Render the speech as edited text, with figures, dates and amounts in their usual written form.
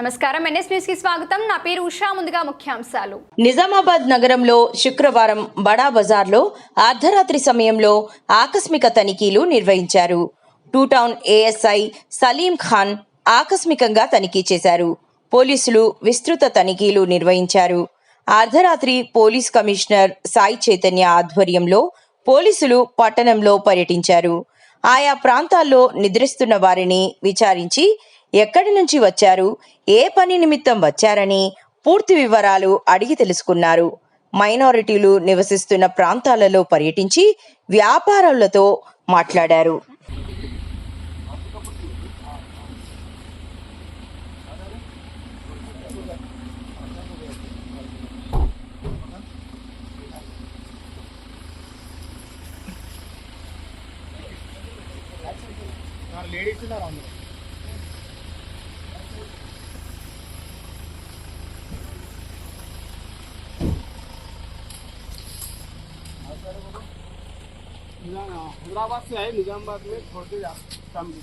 నమస్కారం NS news కి స్వాగతం. నా పేరు ఉషా. ముందుగా ముఖ్యాంశాలు. నిజామాబాద్ నగరంలో శుక్రవారం బడా బజార్లో అర్ధరాత్రి సమయంలో ఆకస్మిక తనిఖీలు నిర్వహించారు. Two town ASI Salim Khan ఆకస్మికంగా తనిఖీ చేశారు. పోలీసులు విస్తృత తనిఖీలు నిర్వహించారు. అర్ధరాత్రి పోలీస్ కమిషనర్ సాయి చైతన్య ఆధ్వర్యంలో పోలీసులు పట్టణంలో పర్యటించారు. ఆయా ప్రాంతాల్లో నిద్రిస్తున్న వారిని విచారించి ఎక్కడి నుంచి వచ్చారు, ఏ పని నిమిత్తం వచ్చారని పూర్తి వివరాలు అడిగి తెలుసుకున్నారు. మైనారిటీలు నివసిస్తున్న ప్రాంతాలలో పర్యటించి వ్యాపారులతో మాట్లాడారు. हैदराबाद से है, निजामाबाद में छोड़ के जा शामपुर।